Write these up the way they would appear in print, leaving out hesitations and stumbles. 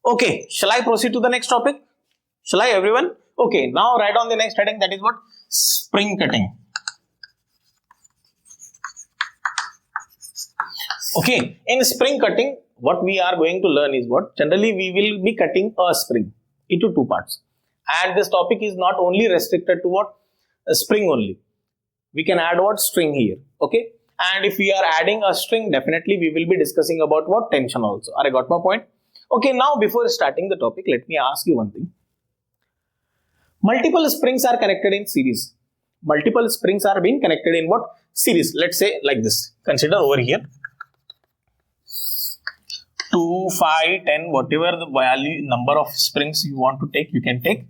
Okay, shall I proceed to the next topic? Shall I, everyone? Okay, now write on the next heading, that is what? Spring cutting. Okay, in spring cutting, what we are going to learn is what? Generally, we will be cutting a spring into two parts. And this topic is not only restricted to what? A spring only. We can add what? String here. Okay. And if we are adding a string, definitely we will be discussing about what? Tension also. I got my point. Okay, now before starting the topic, let me ask you one thing. Multiple springs are connected in series. Multiple springs are being connected in what? Series. Let's say like this. Consider over here. 2, 5, 10, whatever the value number of springs you want to take, you can take.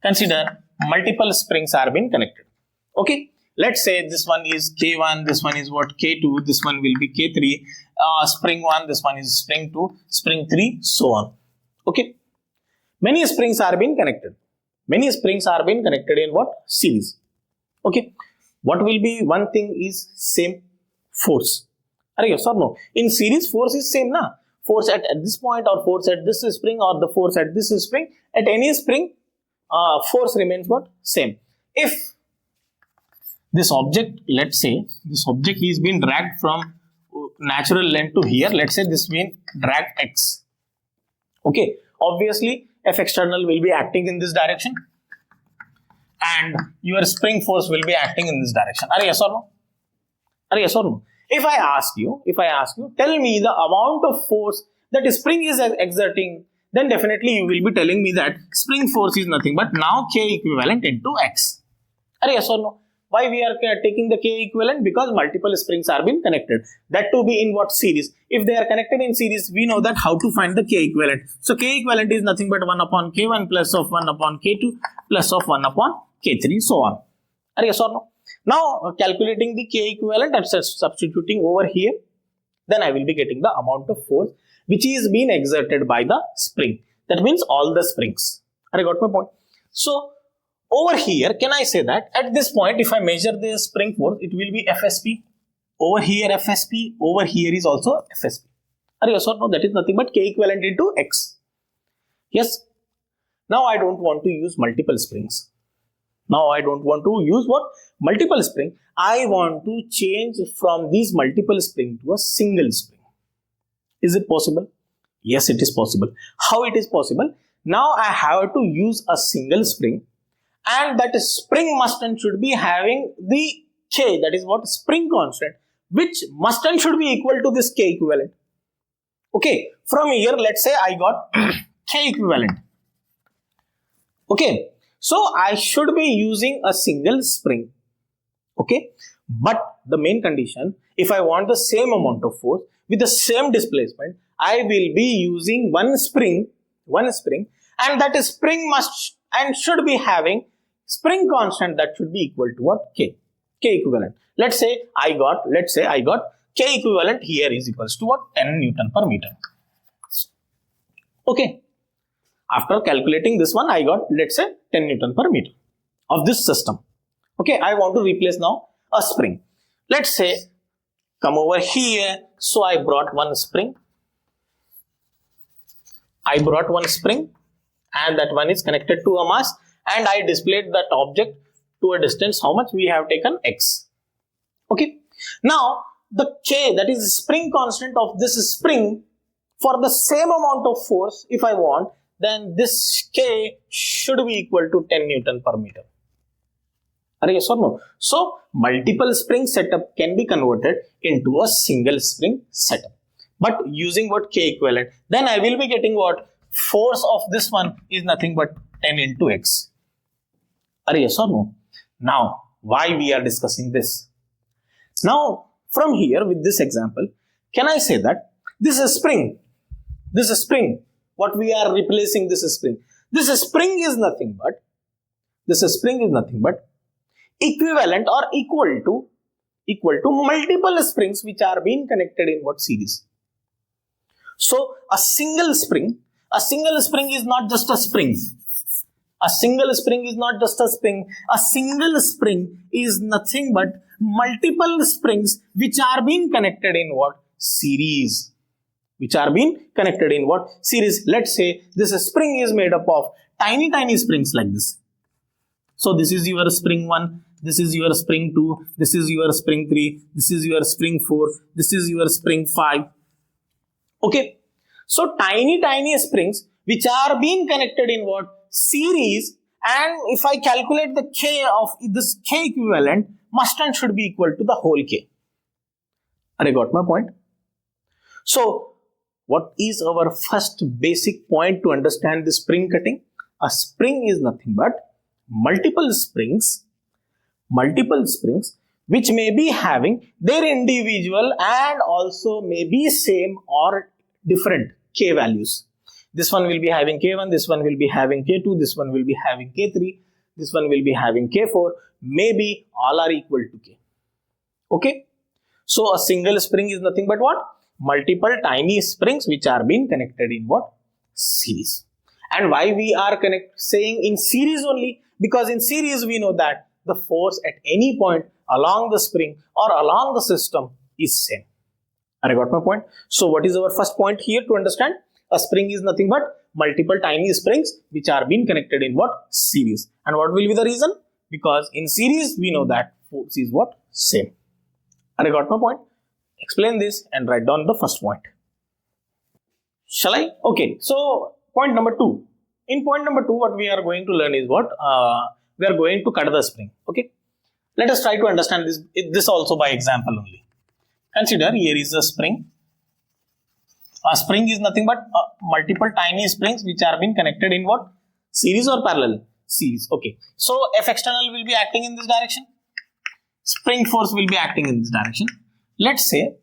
Consider multiple springs are being connected. Okay. Let's say this one is K1, this one is what? K2, this one will be K3, spring 1, this one is spring 2, spring 3, so on. Okay. Many springs are being connected. Many springs are being connected in what? Series. Okay. What will be one thing is same force. Are yes or no? In series, force is same, na? Force at this point or force at this spring or the force at this spring. At any spring, force remains what? Same. If this object, let's say, this object is being dragged from natural length to here. Let's say this being dragged X. Okay. Obviously, F external will be acting in this direction. And your spring force will be acting in this direction. Are yes or no? Are yes or no? If I ask you, tell me the amount of force that spring is exerting, then definitely you will be telling me that spring force is nothing but now K equivalent into X. Are yes or no? Why we are taking the K equivalent? Because multiple springs are being connected. That to be in what? Series. If they are connected in series, we know that how to find the K equivalent. So K equivalent is nothing but 1 upon K1 plus of 1 upon K2 plus of 1 upon K3, so on. Are yes or no? Now, calculating the K equivalent and substituting over here, then I will be getting the amount of force which is being exerted by the spring. That means all the springs. I got my point. So, over here, can I say that at this point, if I measure the spring force, it will be FSP. Over here, FSP. Over here is also FSP. Are yes or no? That is nothing but K equivalent into X. Yes. Now, I don't want to use multiple springs. Now, I don't want to use what? Multiple spring. I want to change from these multiple spring to a single spring. Is it possible? Yes, it is possible. How it is possible? Now, I have to use a single spring and that spring must and should be having the K, that is what? Spring constant, which must and should be equal to this K equivalent. Okay. From here, let's say I got K equivalent. Okay. So, I should be using a single spring, okay, but the main condition, if I want the same amount of force with the same displacement, I will be using one spring and that spring must and should be having spring constant that should be equal to what? K equivalent. Let's say I got K equivalent here is equals to what? 10 Newton per meter. Okay. After calculating this one, I got, let's say, 10 Newton per meter of this system. Okay, I want to replace now a spring. Let's say, come over here. So, I brought one spring. And that one is connected to a mass. And I displayed that object to a distance. How much? We have taken X. Okay. Now, the K, that is spring constant of this spring, for the same amount of force, if I want, then this K should be equal to 10 Newton per meter. Are yes or no? So, multiple spring setup can be converted into a single spring setup. But using what? K equivalent. Then I will be getting what? Force of this one is nothing but 10 into X. Are yes or no? Now, why we are discussing this? Now, from here with this example, can I say that this is spring. What we are replacing this spring. This spring is nothing but equivalent or equal to multiple springs which are being connected in what? Series. So a single spring is not just a spring. A single spring is nothing but multiple springs which are being connected in what? Series. which are being connected in what? Series. Let's say this spring is made up of tiny springs like this. So this is your spring 1, this is your spring 2, this is your spring 3, this is your spring 4, this is your spring 5. Okay. So tiny springs which are being connected in what? Series. And if I calculate the K of this K equivalent, must and should be equal to the whole K. I got my point. So what is our first basic point to understand the spring cutting? A spring is nothing but multiple springs which may be having their individual and also may be same or different K values. This one will be having K1, this one will be having K2, this one will be having K3, this one will be having K4, maybe all are equal to K. Okay. So a single spring is nothing but what? Multiple tiny springs which are being connected in what? Series. And why we are saying in series only? Because in series we know that the force at any point along the spring or along the system is same. I got my point. So what is our first point here to understand? A spring is nothing but multiple tiny springs which are being connected in what? Series. And what will be the reason? Because in series we know that force is what? Same. I got my point. Explain this and write down the first point. Shall I? Okay. So point number 2. In point number 2, what we are going to learn is what? We are going to cut the spring. Okay. Let us try to understand this also by example only. Consider here is a spring. A spring is nothing but multiple tiny springs which are being connected in what? Series or parallel? Series. Okay. So F external will be acting in this direction. Spring force will be acting in this direction. Let's say,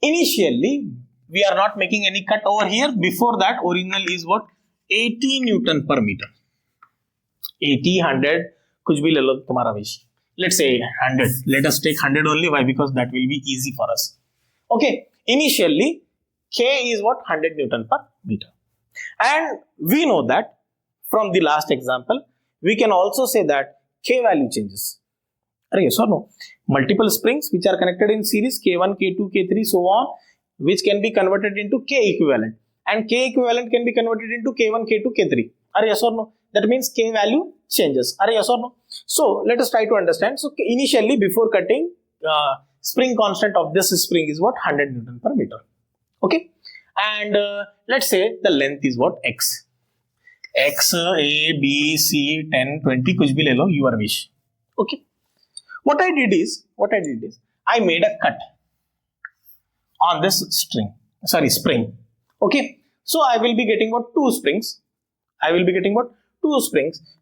initially we are not making any cut over here. Before that, original is what? 80 Newton per meter. 80, 100, kuch bhi le lo tumhara wish. Let's say 100. Let us take 100 only. Why? Because that will be easy for us. Okay. Initially, K is what? 100 Newton per meter. And we know that from the last example, we can also say that K value changes. Yes or no? Multiple springs which are connected in series K1, K2, K3, so on, which can be converted into K equivalent. And K equivalent can be converted into K1, K2, K3. Yes or no? That means K value changes. Yes or no? So let us try to understand. So initially before cutting, spring constant of this spring is what? 100 Newton per meter. Okay. And let's say the length is what? X. X, A, B, C, 10, 20, kuch bhi le lo, your wish. Okay. What I did is, I made a cut on this spring. Okay. So I will be getting what? 2 springs.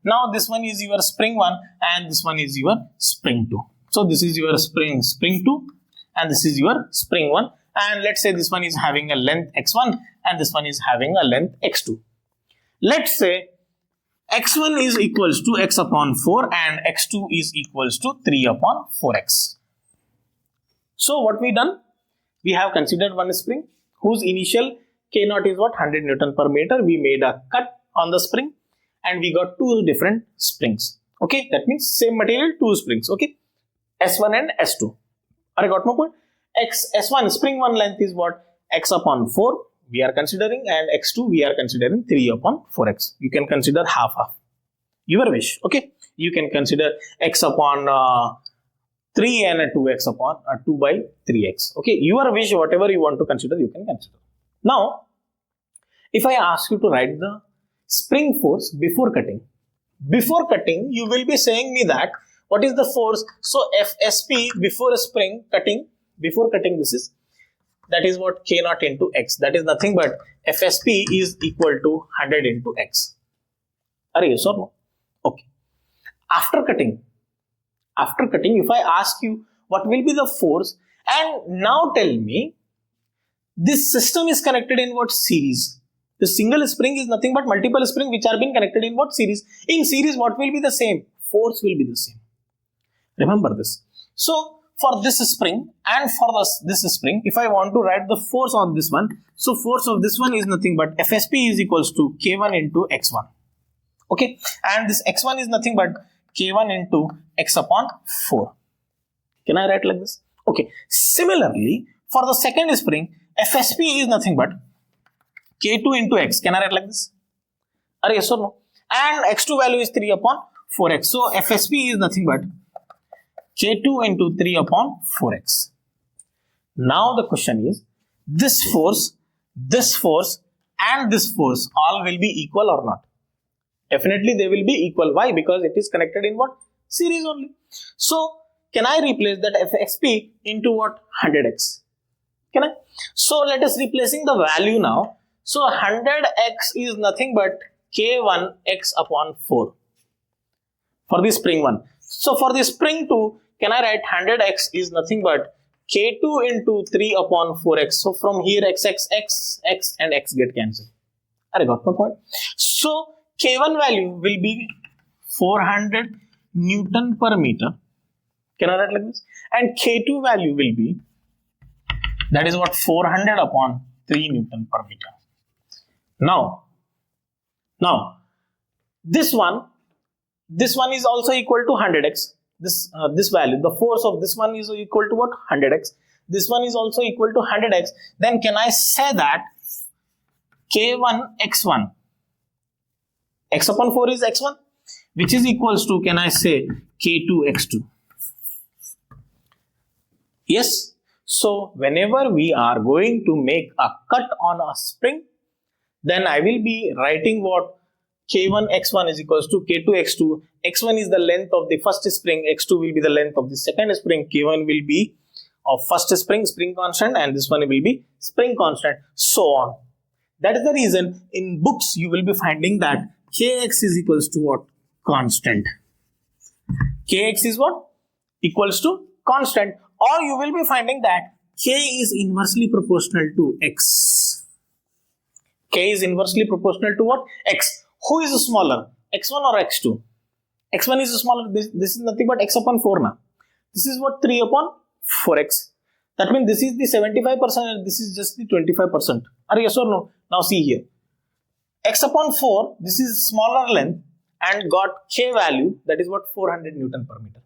Now this one is your spring 1 and this one is your spring 2. So this is your spring 2 and this is your spring 1. And let's say this one is having a length x1 and this one is having a length x2. Let's say x1 is equals to x upon 4 and x2 is equals to 3 upon 4x. So what we done? We have considered one spring whose initial K0 is what? 100 Newton per meter. We made a cut on the spring and we got 2 different springs. Okay, that means same material, 2 springs. Okay, S1 and S2. I got my point. S1 spring 1 length is what? X upon 4 we are considering, and x2 we are considering 3 upon 4x. You can consider half. Your wish. Okay, you can consider x upon 3 and a 2x upon 2 by 3x. Okay, your wish, whatever you want to consider, you can consider. Now, if I ask you to write the spring force before cutting, you will be saying me that what is the force? So FSP before cutting, this is, that is what K0 into X. That is nothing but FSP is equal to 100 into X. Are you yes or no? Okay. After cutting, if I ask you what will be the force, and now tell me this system is connected in what? Series. The single spring is nothing but multiple springs which are being connected in what? Series. In series, what will be the same? Force will be the same. Remember this. So for this spring and for this spring, if I want to write the force on this one, so force of this one is nothing but FSP is equals to K1 into X1. Okay, and this X1 is nothing but K1 into X upon 4. Can I write like this? Okay. Similarly, For the second spring, FSP is nothing but K2 into X. Can I write like this? Are yes or no? And X2 value is 3 upon 4X. So FSP is nothing but K2 into 3 upon 4X. Now the question is, this force, and this force all will be equal or not? Definitely they will be equal. Why? Because it is connected in what? Series only. So can I replace that FSP into what? 100x. Can I? So let us replacing the value now. So 100x is nothing but K1x upon 4 for the spring 1. So for the spring 2, can I write 100x is nothing but K2 into 3 upon 4x. So from here x and x get cancelled. I got my point. So K1 value will be 400 Newton per meter. Can I write like this? And K2 value will be, that is what, 400 upon 3 Newton per meter. Now this one is also equal to 100x. This value, the force of this one is equal to what? 100x. This one is also equal to 100x. Then can I say that K1 x1, x upon 4 is x1, which is equals to, can I say, K2 x2? Yes. So whenever we are going to make a cut on a spring, then I will be writing what? K1 x1 is equals to K2 x2. x1 is the length of the first spring, x2 will be the length of the second spring, K1 will be of first spring constant, and this one will be spring constant, so on. That is the reason in books you will be finding that Kx is equals to what? Constant. Kx is what? Equals to constant. Or you will be finding that K is inversely proportional to X. K is inversely proportional to what? X. Who is smaller? X1 or X2? X1 is smaller. This is nothing but X upon 4 now. This is what? 3 upon 4X. That means this is the 75% and this is just the 25%. Are yes or no? Now see here. X upon 4, this is smaller length and got K value, that is what? 400 Newton per meter.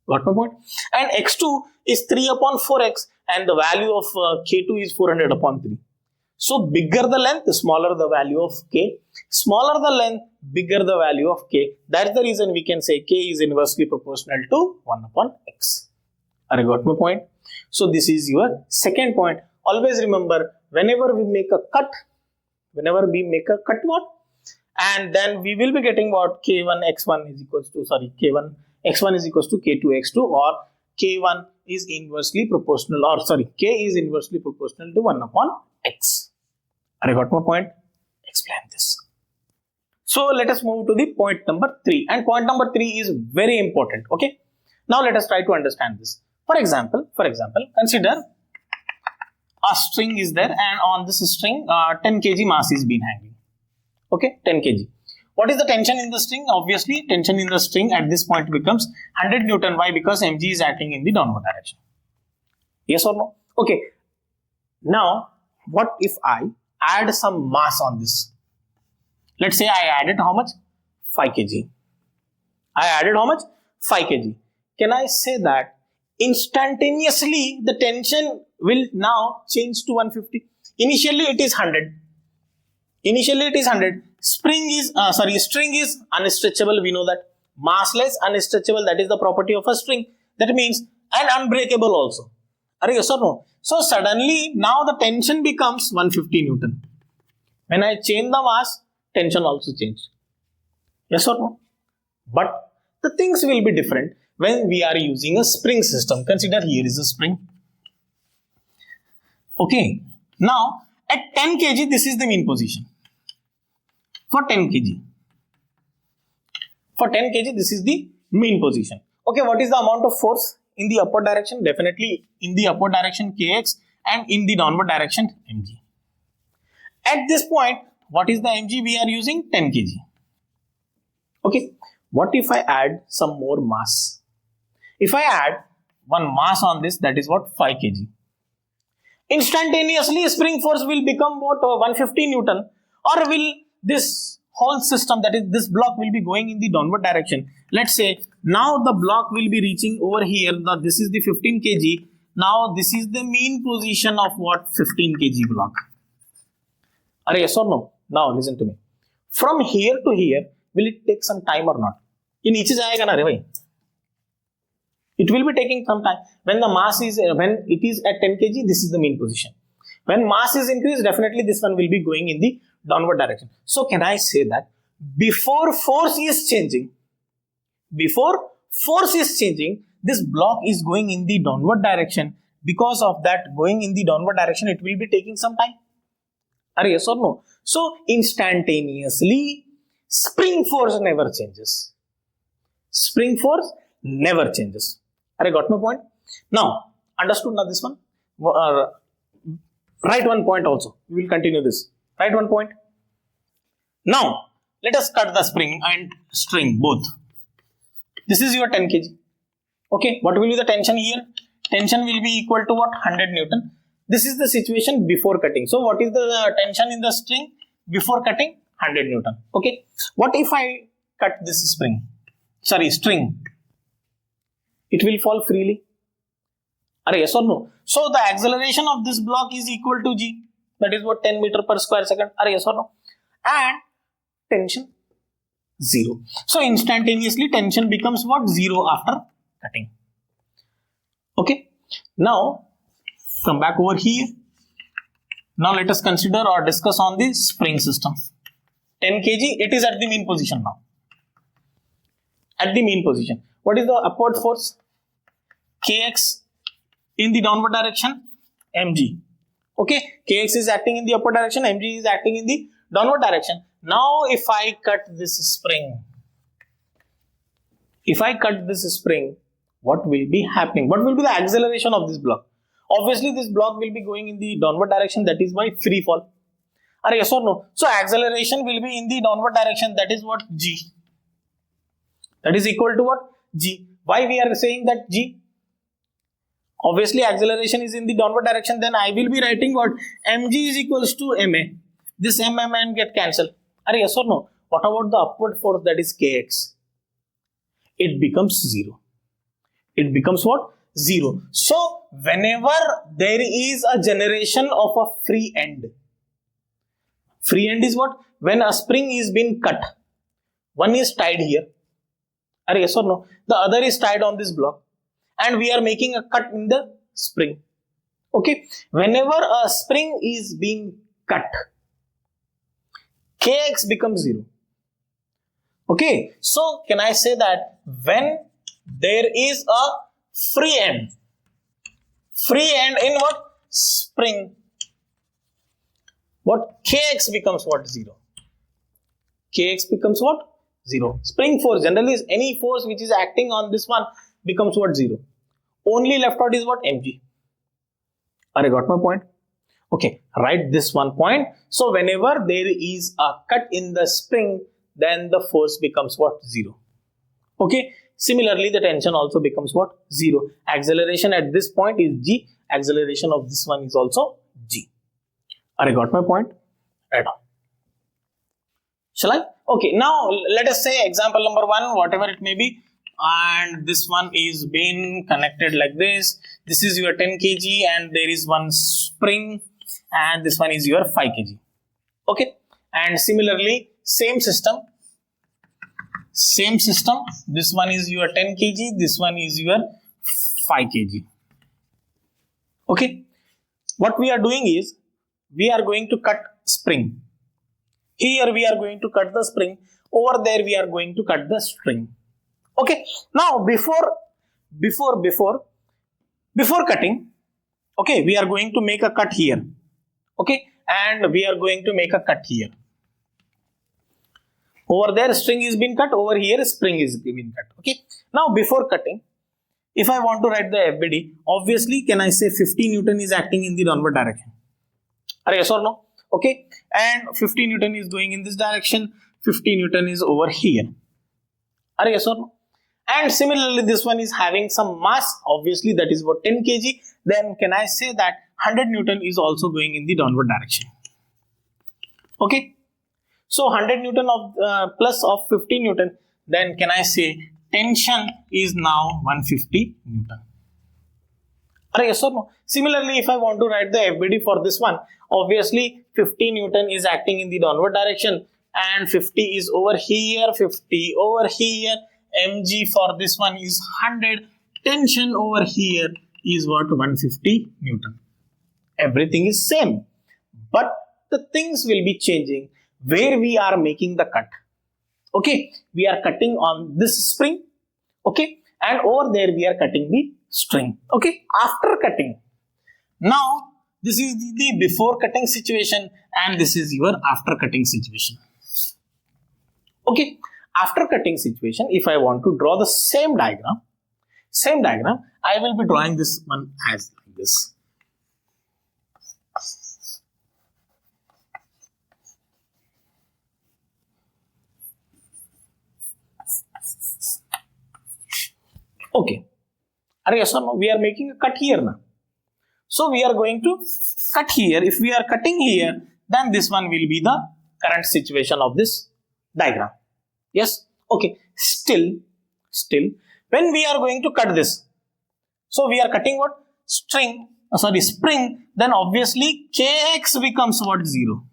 Got my point? And X2 is 3 upon 4X and the value of K2 is 400 upon 3. So bigger the length, smaller the value of K. Smaller the length, bigger the value of K. That's the reason we can say K is inversely proportional to 1 upon X. I got my point? So this is your second point. Always remember, whenever we make a cut what? And then we will be getting what? K1 x1 is equals to, K1 x1 is equals to K2 x2, or K1 is inversely proportional, or K is inversely proportional to 1 upon X. I got my point? Explain this. So let us move to the point number 3. And point number 3 is very important. Okay. Now let us try to understand this. For example, consider a string is there, and on this string 10 kg mass is being hanging. Okay, 10 kg. What is the tension in the string? Obviously, tension in the string at this point becomes 100 Newton. Why? Because mg is acting in the downward direction. Yes or no? Okay. Now, what if I add some mass on this? Let's say I added how much? 5 kg. I added how much? 5 kg. Can I say that instantaneously the tension will now change to 150? Initially it is 100. String is unstretchable, we know that. Massless, unstretchable, that is the property of a string. That means, and unbreakable also. Are yes or no? So suddenly now the tension becomes 150 Newton. When I change the mass, tension also changes. Yes or no? But the things will be different when we are using a spring system. Consider here is a spring. Okay. Now at 10 kg, this is the mean position. For 10 kg. For 10 kg, this is the mean position. Okay, what is the amount of force in the upward direction? Definitely in the upward direction Kx, and in the downward direction mg. At this point, what is the mg we are using? 10 kg. Okay, what if I add some more mass? If I add one mass on this, that is what? 5 kg. Instantaneously spring force will become what? 150 Newton, or will this whole system, that is this block, will be going in the downward direction. Let's say now the block will be reaching over here. Now this is the 15 kg. Now this is the mean position of what 15 kg block. Are yes or no? Now listen to me. From here to here, will it take some time or not? ये नीचे जाएगा ना रे भाई. It will be taking some time. When it is at 10 kg, this is the mean position. When mass is increased, definitely this one will be going in the downward direction. So can I say that before force is changing, this block is going in the downward direction. Because of that, going in the downward direction, it will be taking some time. Are yes or no? So instantaneously, spring force never changes. Spring force never changes. Are you got my point? Now, understood now this one? Write one point also. We will continue this. Write one point. Now, let us cut the spring and string both. This is your 10 kg. Okay, what will be the tension here? Tension will be equal to what? 100 Newton. This is the situation before cutting. So, what is the tension in the string before cutting? 100 Newton. Okay, what if I cut this string? It will fall freely. Are yes or no? So the acceleration of this block is equal to g. That is what 10 meter per square second. Are yes or no? And tension 0. So instantaneously tension becomes what? 0 after cutting. Okay. Now come back over here. Now let us consider or discuss on the spring system. 10 kg. It is at the mean position now. At the mean position. What is the upward force? Kx in the downward direction, mg. Okay, Kx is acting in the upward direction, mg is acting in the downward direction. Now, if I cut this spring, what will be happening? What will be the acceleration of this block? Obviously, this block will be going in the downward direction, that is by free fall. Are yes or no? So, acceleration will be in the downward direction, that is what? G. That is equal to what? G. Why we are saying that G? Obviously, acceleration is in the downward direction, then I will be writing what? mg is equals to ma. This m and get cancelled. Are yes or no? What about the upward force, that is kx? It becomes 0. It becomes what? 0. So, whenever there is a generation of a free end is what? When a spring is being cut, one is tied here. Are yes or no? The other is tied on this block. And we are making a cut in the spring. Okay. Whenever a spring is being cut, Kx becomes 0. Okay. So, can I say that when there is a free end in what? Spring. What? Kx becomes what? 0. Kx becomes what? 0. Spring force generally is any force which is acting on this one becomes what? 0. Only left out is what? Mg. Are you got my point? Okay, write this one point. So whenever there is a cut in the spring, then the force becomes what? 0. Okay. Similarly, the tension also becomes what? 0. Acceleration at this point is g. Acceleration of this one is also g. Are you got my point? Right on. Shall I? Okay, now let us say example number 1, whatever it may be, and this one is being connected like this. This is your 10 kg and there is one spring, and this one is your 5 kg. Okay, and similarly, same system. This one is your 10 kg, this one is your 5 kg. Okay, what we are doing is we are going to cut spring. Here we are going to cut the spring. Over there we are going to cut the string. Okay. Now before cutting, okay, we are going to make a cut here. Okay, and we are going to make a cut here. Over there string is being cut. Over here spring is being cut. Okay. Now before cutting, if I want to write the FBD, obviously can I say 50 Newton is acting in the downward direction? Are yes or no? Okay, and 50 Newton is going in this direction, 50 Newton is over here. Are yes or no? And similarly, this one is having some mass, obviously that is what 10 kg. Then can I say that 100 Newton is also going in the downward direction? Okay, so 100 Newton of plus of 50 Newton, then can I say tension is now 150 Newton? Yes or no? Similarly, if I want to write the FBD for this one, obviously 50 Newton is acting in the downward direction and 50 is over here, 50 over here. Mg for this one is 100. Tension over here is what? 150 Newton. Everything is same, but the things will be changing where we are making the cut. Okay, we are cutting on this spring. Okay, and over there we are cutting the string. Okay, after cutting, now this is the before cutting situation and this is your after cutting situation. Okay, after cutting situation, if I want to draw the same diagram, I will be drawing this one as like this. Okay, yes or no? We are making a cut here now. So we are going to cut here. If we are cutting here, then this one will be the current situation of this diagram. Yes. Okay. Still, when we are going to cut this, so we are cutting what? Spring. Then obviously Kx becomes what? 0.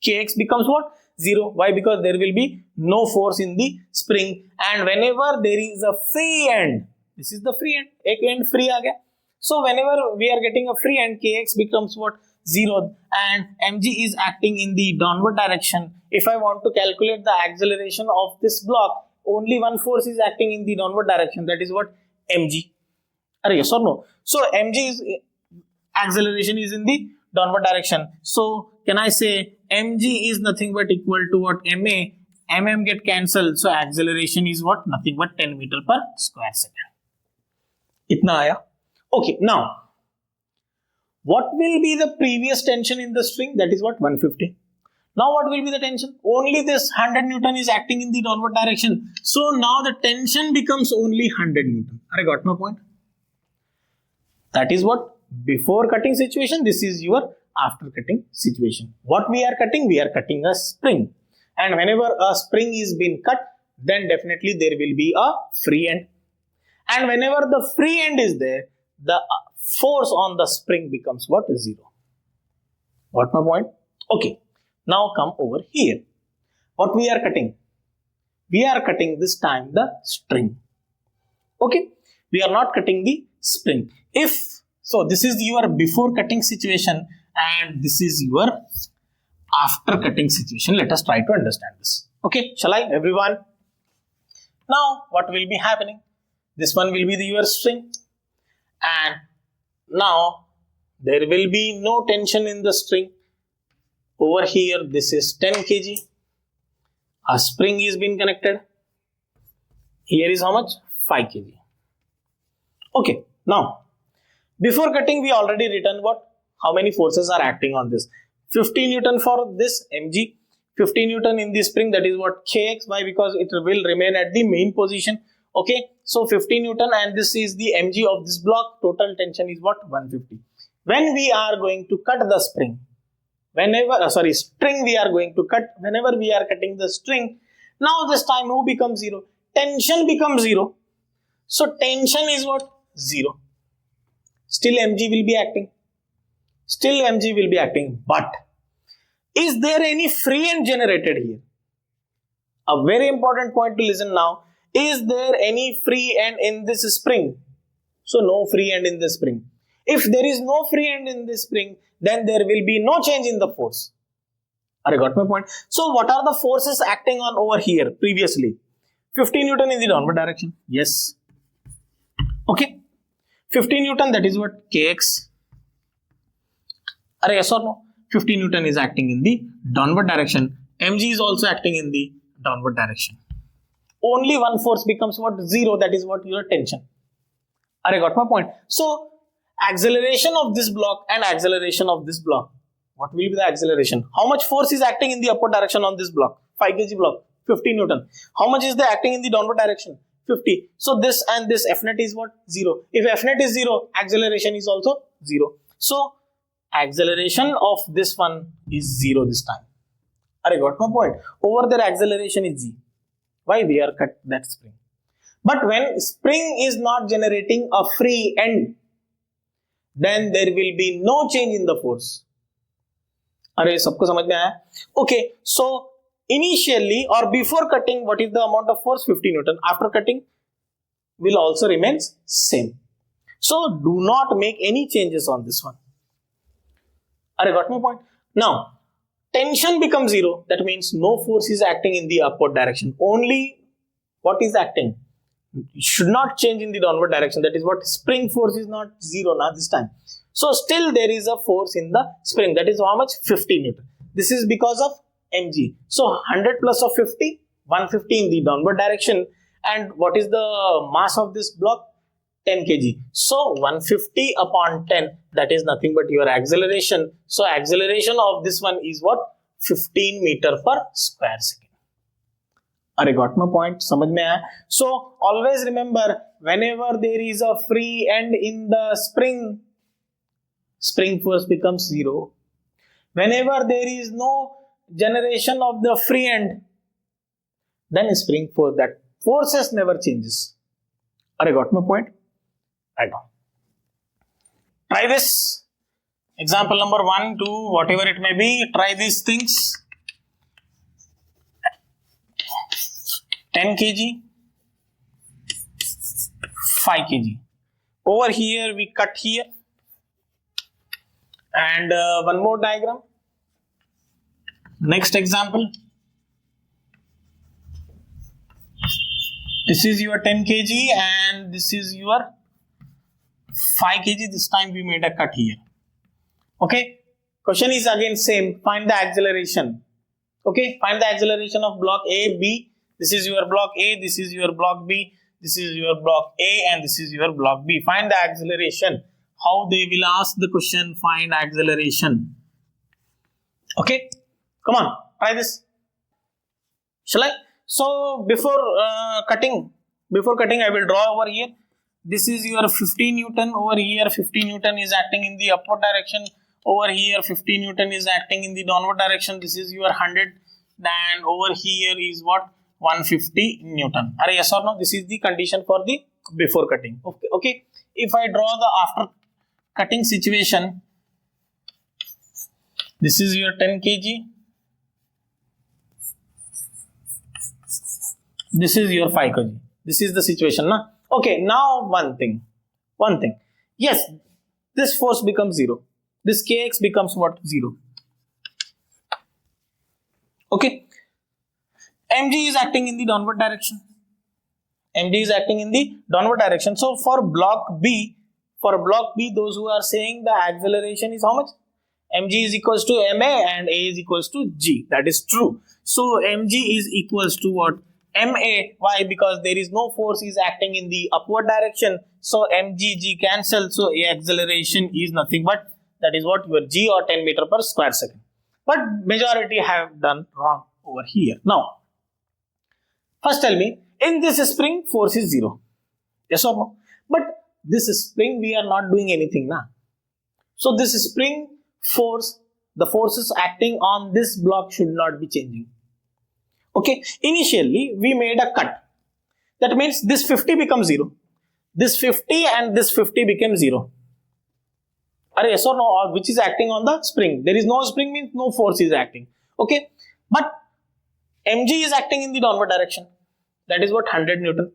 Kx becomes what? 0. Why? Because there will be no force in the spring, and whenever there is a free end, this is the free end. Ek end free aa gaya. So whenever we are getting a free end, Kx becomes what? 0, and mg is acting in the downward direction. If I want to calculate the acceleration of this block, only one force is acting in the downward direction. That is what? Mg. Yes or no? So mg is acceleration is in the downward direction. So can I say mg is nothing but equal to what? Ma. Mm get cancelled. So acceleration is what? Nothing but 10 meter per square second. Itna aaya. Okay, now what will be the previous tension in the string? That is what? 150. Now what will be the tension? Only this 100 Newton is acting in the downward direction. So now the tension becomes only 100 Newton. I got my point. That is what? Before cutting situation. This is your after cutting situation. What we are cutting? We are cutting a spring. And whenever a spring is being cut, then definitely there will be a free end. And whenever the free end is there, the force on the spring becomes what? 0. Got my point? Okay. Now come over here. What we are cutting? We are cutting this time the string. Okay. We are not cutting the spring. So this is your before cutting situation and this is your after cutting situation. Let us try to understand this. Okay. Shall I, everyone? Now what will be happening? This one will be your string. And now there will be no tension in the string. Over here, this is 10 kg. A spring is being connected. Here is how much? 5 kg. Okay. Now, before cutting, we already written what? How many forces are acting on this? 50 Newton for this mg. 50 Newton in the spring. That is what? Kx. Why? Because it will remain at the main position. Okay. So 50 Newton and this is the mg of this block. Total tension is what? 150. When we are going to cut the spring, string we are going to cut, whenever we are cutting the string, now this time who becomes 0? Tension becomes 0. So tension is what? 0. Still mg will be acting. But is there any free end generated here? A very important point to listen now. Is there any free end in this spring? So no free end in the spring. If there is no free end in this spring, then there will be no change in the force. I got my point. So what are the forces acting on over here previously? 50 Newton in the downward direction. Yes. Okay. 50 Newton, that is what? Kx. Yes or no? 50 Newton is acting in the downward direction. Mg is also acting in the downward direction. Only one force becomes what? 0. That is what? Your tension. I got my point. So acceleration of this block and acceleration of this block. What will be the acceleration? How much force is acting in the upward direction on this block? 5 kg block, 50 Newton. How much is the acting in the downward direction? 50. So this and this F net is what? 0. If F net is 0, acceleration is also 0. So acceleration of this one is 0 this time. I got my point. Over there acceleration is G. Why? We are cut that spring. But when spring is not generating a free end, then there will be no change in the force. अरे सबको समझ में आया? Okay, so initially or before cutting, what is the amount of force? 50 Newton. After cutting, will also remains same. So do not make any changes on this one. Are got my point? Now tension becomes zero. That means no force is acting in the upward direction. Only what is acting? It should not change in the downward direction. That is what spring force is not zero now this time. So still there is a force in the spring. That is how much? 50 Newton. This is because of mg. So 100 plus of 50, 150 in the downward direction. And what is the mass of this block? 10 kg. So 150 upon 10, that is nothing but your acceleration. So acceleration of this one is what? 15 meter per square second. I got my point. समझ में आया? So always remember, whenever there is a free end in the spring, spring force becomes zero. Whenever there is no generation of the free end, then spring force, that forces never changes. I got my point? Right on. Try this. Example number 1, 2, whatever it may be. Try these things. 10 kg, 5 kg. Over here we cut here. And one more diagram. Next example. This is your 10 kg and this is your 5 kg. This time we made a cut here. Okay. Question is again same. Find the acceleration. Okay. Find the acceleration of block A, B. This is your block A. This is your block B. This is your block A and this is your block B. Find the acceleration. How they will ask the question, find acceleration. Okay. Come on. Try this. Shall I? So before cutting, I will draw over here. This is your 50 Newton. Over here 50 Newton is acting in the upward direction. Over here 50 Newton is acting in the downward direction. This is your 100. Then over here is what? 150 Newton. Are yes or no? This is the condition for the before cutting. Okay. Okay. If I draw the after cutting situation, this is your 10 kg. This is your 5 kg. This is the situation, na? Okay, now one thing. Yes, this force becomes zero. This kx becomes what? Zero. Okay. mg is acting in the downward direction. So for block B, those who are saying the acceleration is how much? mg is equals to ma and a is equals to g. That is true. So mg is equals to what? ma. Why? Because there is no force is acting in the upward direction. So mg, g cancel. So a acceleration is nothing but that is what your g or 10 meter per square second. But majority have done wrong over here. Now, first tell me, in this spring force is zero. Yes or no? But this spring we are not doing anything now. So this spring force, the forces acting on this block should not be changing. Okay, initially we made a cut. That means this 50 becomes 0. This 50 and this 50 became 0. Are yes or no? Or which is acting on the spring. There is no spring means no force is acting. Okay, but mg is acting in the downward direction. That is what 100 Newton.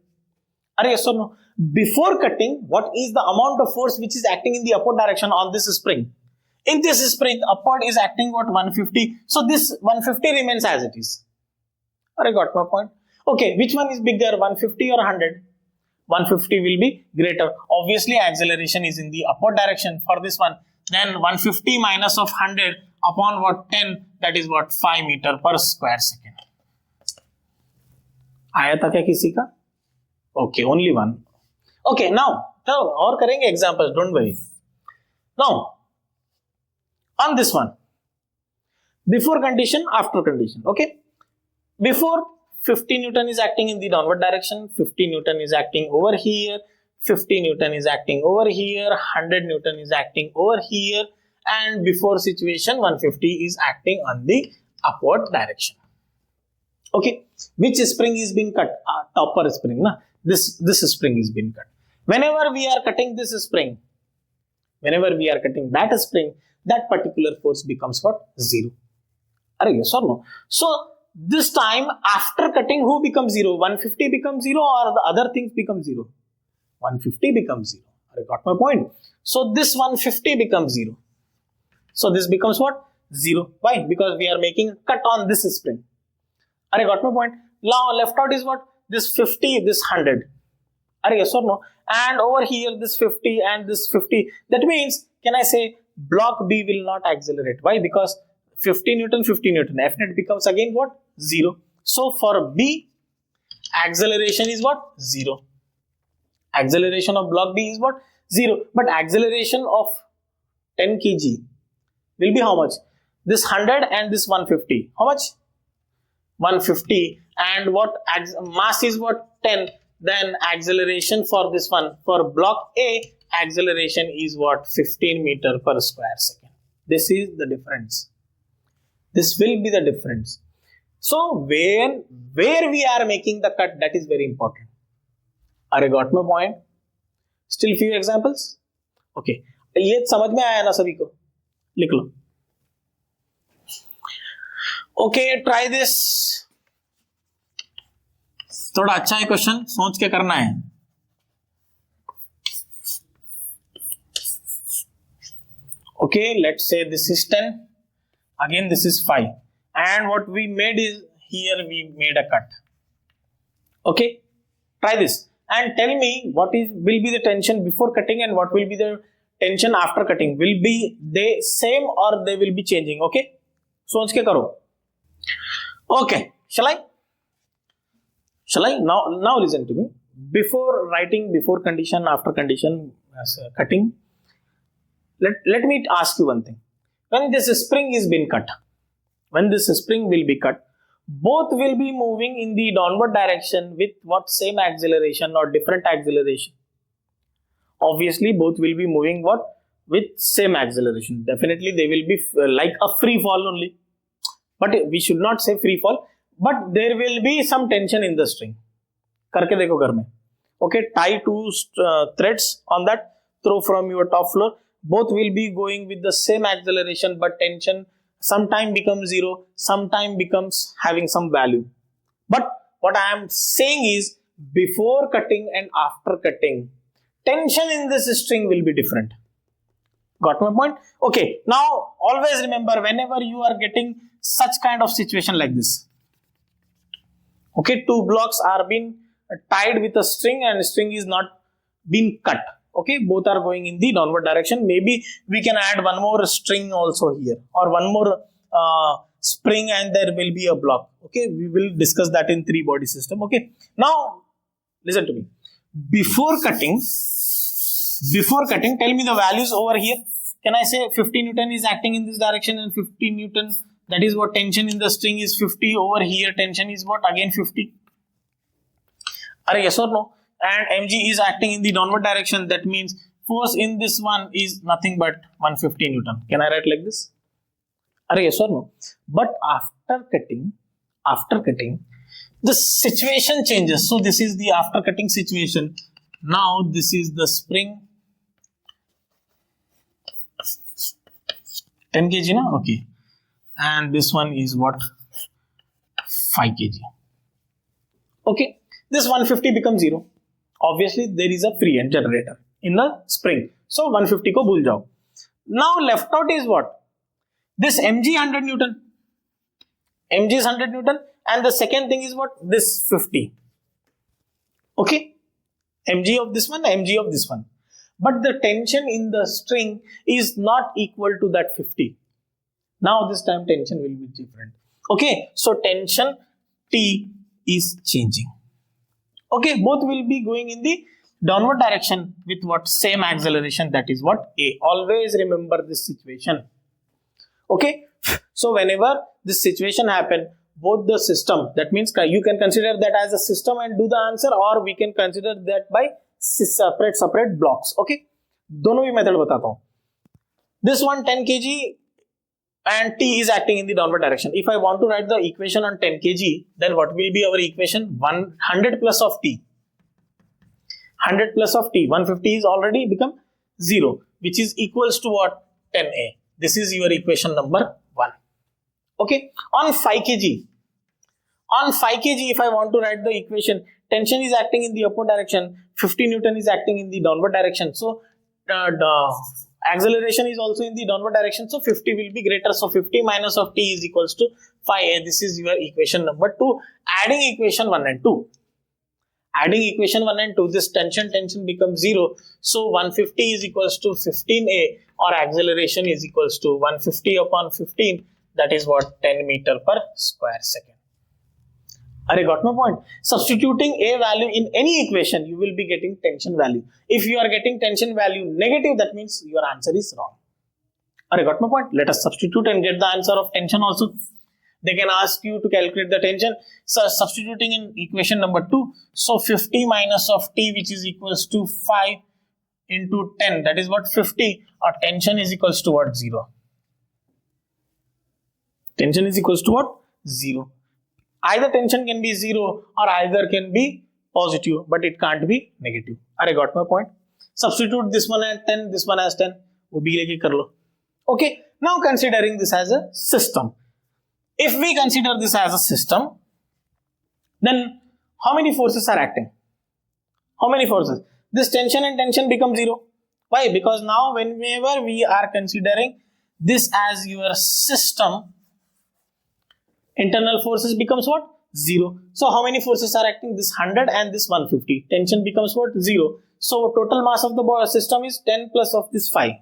Are yes or no? Before cutting, what is the amount of force which is acting in the upward direction on this spring? In this spring, upward is acting what? 150. So this 150 remains as it is. I got my point. Okay, which one is bigger, 150 or 100? 150 will be greater. Obviously, acceleration is in the upward direction for this one. Then 150 minus of 100 upon what? 10, that is what? 5 meter per square second. आया था क्या किसी का? Okay, only one. Okay, now, और करेंगे examples, don't worry. Now, on this one, before condition, after condition, okay? Before, 50 Newton is acting in the downward direction, 50 Newton is acting over here, 50 Newton is acting over here, 100 Newton is acting over here, and before situation, 150 is acting on the upward direction. Okay, which spring is being cut? Topper spring, na? This spring is being cut. Whenever we are cutting this spring, whenever we are cutting that spring, that particular force becomes what? 0. Are yes or no? So this time after cutting, who becomes 0? 150 becomes 0 or the other things become 0? 150 becomes 0. I got my point. So this 150 becomes 0. So this becomes what? 0. Why? Because we are making a cut on this spring. I got my point. Now left out is what? This 50, this 100. Are yes or no? And over here this 50 and this 50. That means, can I say block B will not accelerate? Why? Because 50 Newton, 50 Newton. F net becomes again what? 0. So for B, acceleration is what? 0. Acceleration of block B is what? 0. But acceleration of 10 kg will be how much? This 100 and this 150. How much? 150. And what? Mass is what? 10. Then acceleration for this one, for block A, acceleration is what? 15 meter per square second. This is the difference. This will be the difference. So where we are making the cut, that is very important. I got my point. Still few examples. Okay. ये समझ में आया ना सभी को? लिख लो. Okay, try this. थोड़ा अच्छा है क्वेश्चन, सोच के करना है. Okay, let's say this is 10. Again, this is 5. And what we made is, here we made a cut. Okay, try this. And tell me what will be the tension before cutting and what will be the tension after cutting. Will be they same or they will be changing? Okay, सोच के करो. Okay, shall I? Now listen to me. Before writing, before condition, after condition, cutting. Let me ask you one thing. When this spring is being cut, when this spring will be cut, both will be moving in the downward direction with what? Same acceleration or different acceleration? Obviously, both will be moving what? With same acceleration. Definitely, they will be like a free fall only. But we should not say free fall. But there will be some tension in the string. करके देखो घर में. Okay, tie two threads on that. Throw from your top floor. Both will be going with the same acceleration, but tension sometime becomes 0, sometime becomes having some value. But what I am saying is, before cutting and after cutting, tension in this string will be different. Got my point? Okay, now always remember, whenever you are getting such kind of situation like this, okay, two blocks are being tied with a string and string is not being cut. Okay, both are going in the downward direction. Maybe we can add one more string also here, or one more spring, and there will be a block. Okay, we will discuss that in 3-body system. Okay, now listen to me. Before cutting, tell me the values over here. Can I say 50 Newton is acting in this direction and 50 Newton, that is what tension in the string is 50. Over here tension is what? Again 50. Are yes or no? And mg is acting in the downward direction. That means force in this one is nothing but 150 Newton. Can I write like this? Are yes or no? But after cutting, the situation changes. So this is the after cutting situation. Now this is the spring. 10 kg na? Okay. And this one is what? 5 kg. Okay. This 150 becomes 0. Obviously, there is a free end generator in the spring. So 150 ko bhul jao. Now left out is what? This mg 100 Newton. Mg is 100 Newton. And the second thing is what? This 50. Okay. Mg of this one, mg of this one. But the tension in the string is not equal to that 50. Now this time tension will be different. Okay. So tension T is changing. Okay, both will be going in the downward direction with what? Same acceleration, that is what? A. Always remember this situation. Okay, so whenever this situation happen, both the system, that means you can consider that as a system and do the answer, or we can consider that by separate blocks. Okay, दोनों भी method बताता हूँ. This one 10 kg and T is acting in the downward direction. If I want to write the equation on 10 kg, then what will be our equation? 100 plus of T. 100 plus of T. 150 is already become 0, which is equals to what? 10A. This is your equation number 1. Okay. On 5 kg, if I want to write the equation, tension is acting in the upward direction, 50 Newton is acting in the downward direction. So the acceleration is also in the downward direction. So 50 will be greater. So 50 minus of t is equals to 5a. This is your equation number 2. Adding equation 1 and 2. Adding equation 1 and 2, this tension becomes 0. So 150 is equals to 15a, or acceleration is equals to 150 upon 15. That is what? 10 meter per square second. Are you got my point? Substituting a value in any equation, you will be getting tension value. If you are getting tension value negative, that means your answer is wrong. Are you got my point? Let us substitute and get the answer of tension also. They can ask you to calculate the tension. So substituting in equation number 2. So 50 minus of t, which is equals to 5 into 10. That is what? 50. Or tension is equals to what? 0. Tension is equals to what? 0. Either tension can be 0 or either can be positive, but it can't be negative. Are you got my point? Substitute this one as 10, this one as 10. Okay. Now considering this as a system. If we consider this as a system, then how many forces are acting? How many forces? This tension and tension become 0. Why? Because now whenever we are considering this as your system, internal forces becomes what? 0. So how many forces are acting? This 100 and this 150. Tension becomes what? 0. So total mass of the system is 10 plus of this 5.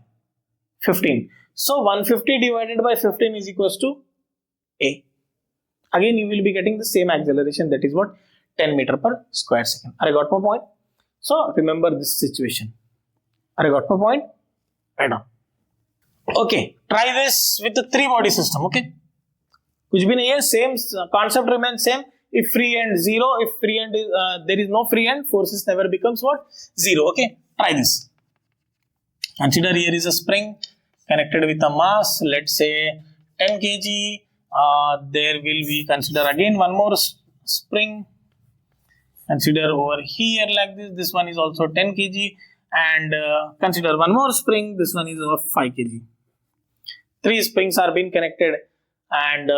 15. So 150 divided by 15 is equals to A. Again you will be getting the same acceleration, that is what? 10 meter per square second. Are you got my point? So remember this situation. Are you got my point? Right on. Okay. Try this with the 3 body system. Okay. कुछ भी नहीं है, same concept remains same. If free end 0, if free end is there is no free end, forces never becomes what? 0. Okay, try this. Consider here is a spring connected with a mass, let's say 10 kg. There will be, consider again one more spring. Consider over here like this. This one is also 10 kg, and consider one more spring. This one is over 5 kg. 3 springs are being connected. And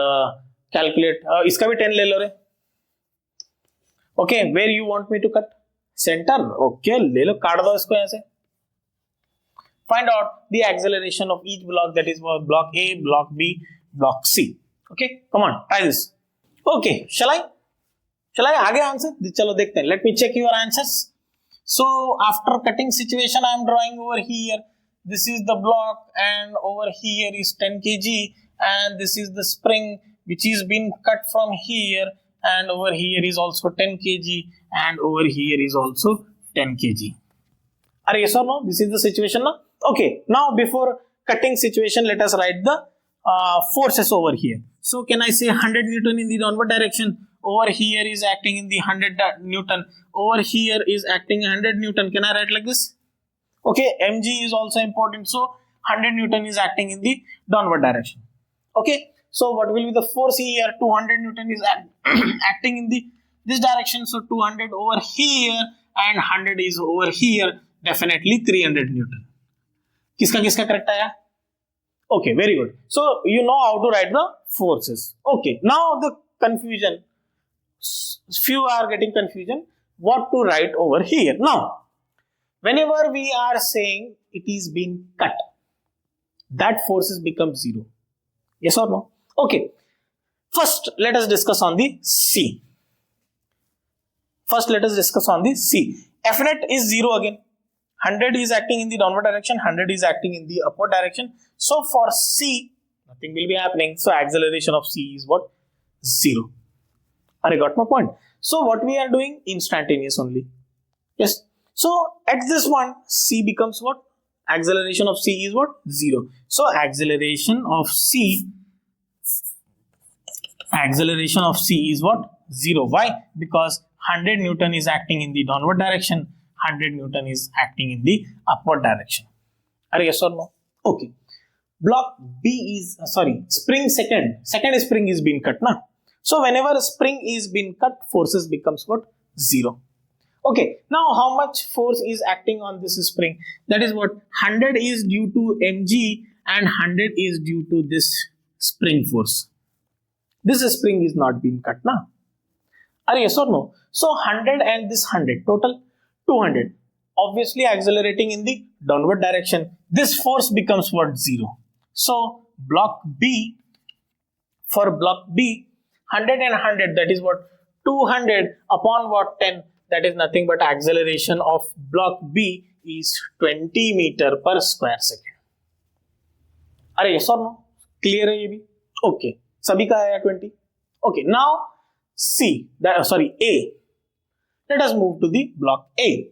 calculate इसका भी 10 ले लो रे. Okay, where you want me to cut? Center. Okay, ले लो, काट दो इसको यहाँ से. Find out the acceleration of each block, that is block A, block B, block C. Okay, come on, try this. Okay, shall I आगे answer? चलो देखते हैं. Let me check your answers. So after cutting situation, I am drawing over here. This is the block, and over here is 10 kg. And this is the spring which is been cut from here, and over here is also 10 kg, and over here is also 10 kg. Are yes or no? This is the situation now. Okay, now before cutting situation, let us write the forces over here. So can I say 100 Newton in the downward direction? Over here is acting in the 100 Newton. Over here is acting 100 Newton. Can I write like this? Okay, mg is also important. So 100 Newton is acting in the downward direction. Okay, so what will be the force here? 200 Newton is acting in this direction. So 200 over here and 100 is over here. Definitely 300 Newton. किसका correct आया? Okay, very good. So you know how to write the forces. Okay, now the confusion. Few are getting confusion. What to write over here? Now, whenever we are saying it is being cut, that forces become 0. Yes or no? Okay. First, let us discuss on the C. F net is 0 again. 100 is acting in the downward direction. 100 is acting in the upward direction. So for C, nothing will be happening. So acceleration of C is what? 0. I got my point. So what we are doing? Instantaneous only. Yes. So at this one, C becomes what? Acceleration of C is what? 0. So acceleration of C is what? 0. Why? Because 100 Newton is acting in the downward direction. 100 Newton is acting in the upward direction. Are yes or no? Okay. Block B is, spring second spring is being cut now. So whenever a spring is being cut, forces becomes what? 0. Okay, now how much force is acting on this spring? That is what 100 is due to mg and 100 is due to this spring force. This spring is not being cut now. Are yes or no? So 100 and this 100 total 200, obviously accelerating in the downward direction. This force becomes what? 0. So block B, for block B, 100 and 100, that is what? 200 upon what? 10, that is nothing but acceleration of block B is 20 meter per square second. Are yes or no? Clear है ये भी? Okay, सभी का आया 20. Okay, now C, A. Let us move to the block A.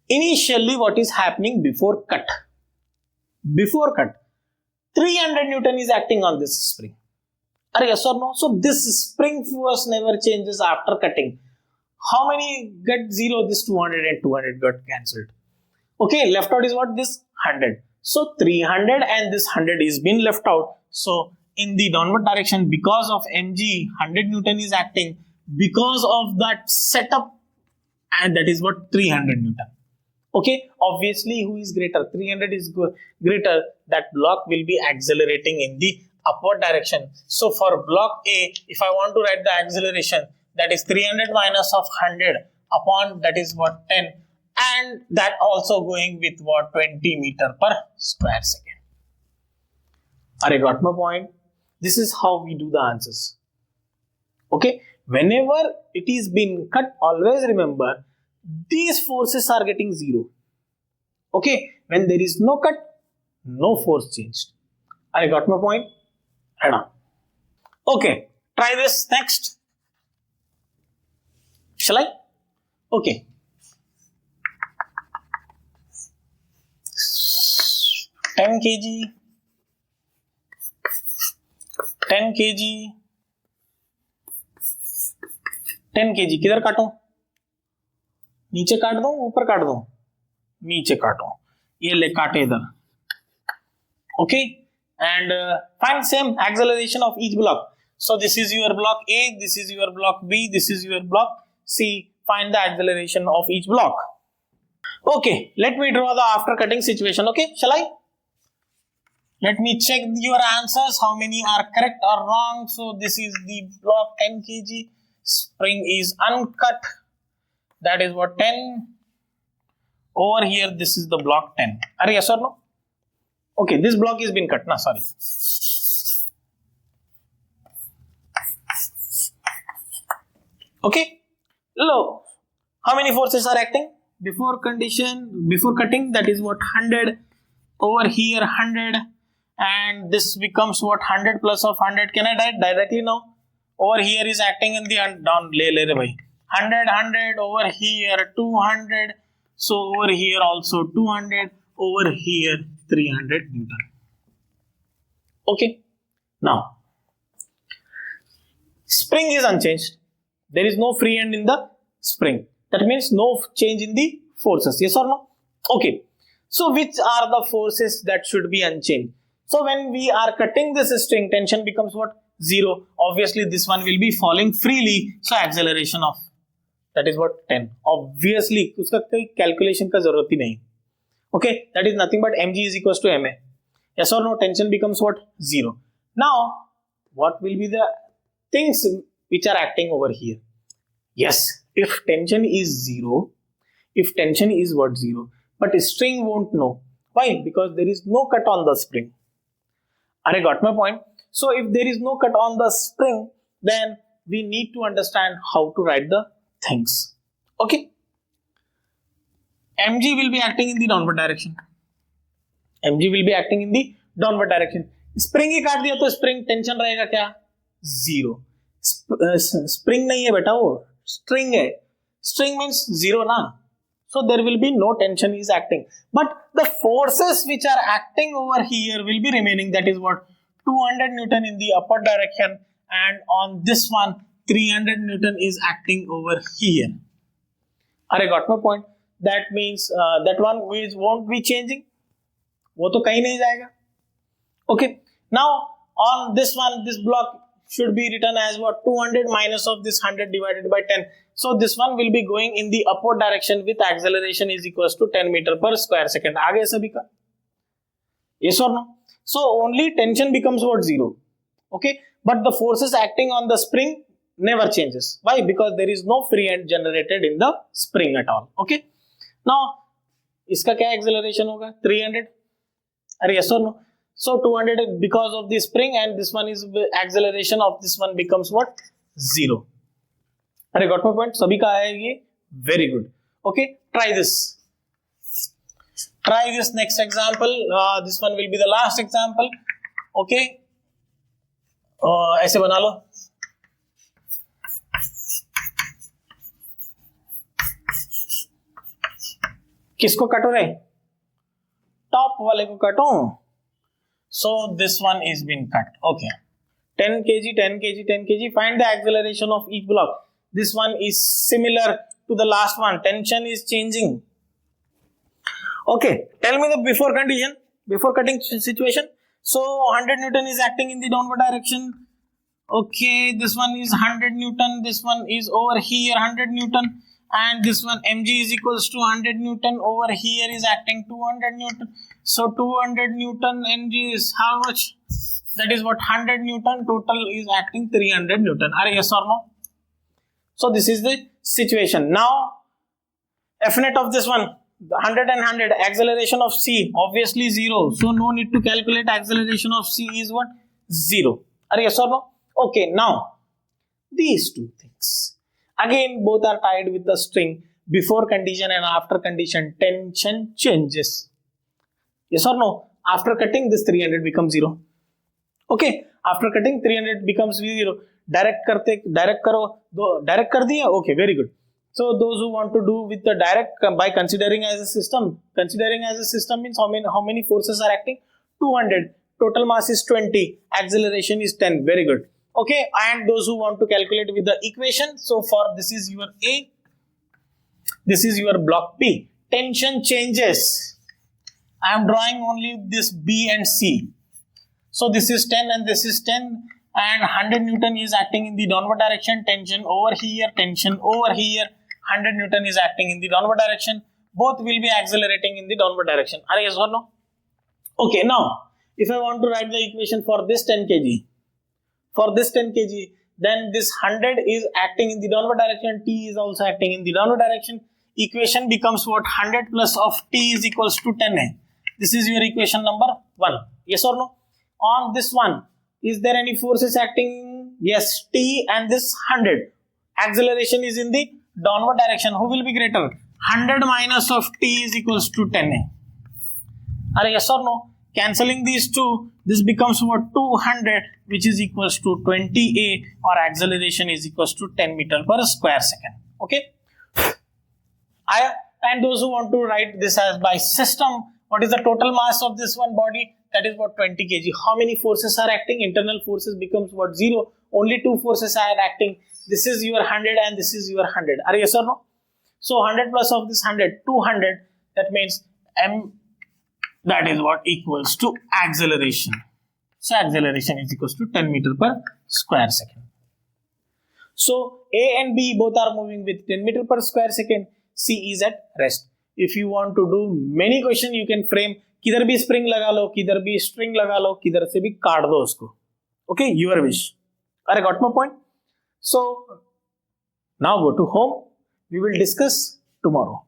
Initially, what is happening before cut? Before cut, 300 Newton is acting on this spring. Are yes or no? So this spring force never changes after cutting. How many get 0? This 200 and 200 got cancelled. Okay, left out is what? This 100. So 300 and this 100 is been left out. So in the downward direction, because of mg, 100 Newton is acting because of that setup, and that is what? 300 Newton. Okay, obviously who is greater? 300 is greater. That block will be accelerating in the upward direction. So for block A, if I want to write the acceleration, that is 300 minus of 100 upon, that is what? 10, and that also going with what? 20 meter per square second. Are you got my point? This is how we do the answers. Okay, whenever it is been cut, always remember these forces are getting 0. Okay, when there is no cut, no force changed. I got my point? Head on. Okay, try this next. Shall I? Okay. $10 kg. 10 kg. 10 kg किधर काटूं? नीचे काट दूं, ऊपर काट दूं? नीचे काटो, ये ले काटे इधर. Okay, and find same acceleration of each block. So this is your block A, this is your block B, this is your block C. Find the acceleration of each block. Okay, let me draw the after cutting situation. Okay, shall I? Let me check your answers, how many are correct or wrong. So this is the block 10 kg, spring is uncut, that is what? 10. Over here, this is the block 10. Are yes or no? Okay, this block is been cut. No, sorry. Okay. Look, how many forces are acting? Before cutting, that is what? 100. Over here, 100. And this becomes what? 100 plus of 100. Can I write directly now? Over here is acting in the down. Le bhai. 100, 100. Over here, 200. So over here also 200, over here 300 Newton. Okay. Now, spring is unchanged. There is no free end in the spring. That means no change in the forces. Yes or no? Okay. So which are the forces that should be unchanged? So when we are cutting this string, tension becomes what? 0. Obviously this one will be falling freely. So acceleration of, that is what? 10. Obviously, uska koi calculation ka zarurat hi nahi. Okay, that is nothing but mg is equals to ma. Yes or no? Tension becomes what? 0. Now, what will be the things which are acting over here? Yes, if tension is 0, if tension is what? 0, but string won't know. Why? Because there is no cut on the spring. I got my point. So if there is no cut on the spring, then we need to understand how to write the things. Okay. mg will be acting in the downward direction. mg will be acting in the downward direction. Spring ही काट दिया तो spring tension रहेगा क्या? 0. Spring नहीं है बेटा, वो string है. String means 0 ना. So there will be no tension is acting. But the forces which are acting over here will be remaining. That is what? 200 Newton in the upward direction, and on this one 300 Newton is acting over here. I got my point. That means that one won't be changing. वो तो कहीं नहीं जाएगा. Okay. Now on this one, this block should be written as what? 200 minus of this 100 divided by 10. So this one will be going in the upward direction with acceleration is equals to 10 meter per square second. आ गया सभी का? Yes or no? So only tension becomes what? 0. Okay, but the forces acting on the spring never changes. Why? Because there is no free end generated in the spring at all. Okay, now इसका क्या acceleration होगा? 300. अरे yes or no? So 200 because of the spring, and this one is acceleration of this one becomes what? 0. अरे got my point? सभी का है ये? Very good. Okay, try this. Try this next example. This one will be the last example. Okay, ऐसे बना लो. किसको काटो रे? टॉप वाले को काटो. So this one is been cut. Okay, 10 kg, 10 kg, 10 kg. Find the acceleration of each block. This one is similar to the last one. Tension is changing. Okay, tell me the before condition, before cutting situation. So 100 Newton is acting in the downward direction. Okay, this one is 100 Newton. This one is over here 100 Newton. And this one mg is equals to 100 Newton. Over here is acting 200 Newton. So 200 Newton mg is how much? That is what? 100 Newton. Total is acting 300 Newton. Are yes or no? So this is the situation. Now F net of this one, 100 and 100, acceleration of C obviously 0. So no need to calculate. Acceleration of C is what? 0. Are yes or no? Okay, now these two things. Again, both are tied with the string. Before condition and after condition, tension changes. Yes or no? After cutting, this 300 becomes 0. Okay, after cutting 300 becomes 0. Direct करो, direct कर दिया. Okay, very good. So those who want to do with the direct by considering as a system means how many forces are acting? 200. Total mass is 20. Acceleration is 10. Very good. Okay, and those who want to calculate with the equation, so for this is your A, this is your block B. Tension changes. I am drawing only this B and C. So this is 10 and this is 10, and 100 Newton is acting in the downward direction. Tension over here, tension over here. 100 Newton is acting in the downward direction. Both will be accelerating in the downward direction. Are yes or no? Okay, now if I want to write the equation for this 10 kg, for this 10 kg, then this 100 is acting in the downward direction, T is also acting in the downward direction. Equation becomes what? 100 plus of T is equals to 10. This is your equation number 1. Yes or no? On this one, is there any forces acting? Yes, T and this 100. Acceleration is in the downward direction. Who will be greater? 100 minus of T is equals to 10. Are yes or no? Cancelling these two, this becomes what? 200, which is equals to 20A, or acceleration is equals to 10 meter per square second. Okay. And those who want to write this as by system, what is the total mass of this one body? That is what? 20 kg. How many forces are acting? Internal forces becomes what? 0. Only two forces are acting. This is your 100 and this is your 100. Are yes or no? So 100 plus of this 100, 200. That means m. That is what equals to acceleration. So acceleration is equals to 10 meter per square second. So A and B both are moving with 10 meter per square second. C is at rest. If you want to do many questions, you can frame किधर भी spring लगा लो, किधर भी string लगा लो, किधर से भी काट दो उसको. Okay, your wish. I got my point. So now go to home. We will discuss tomorrow.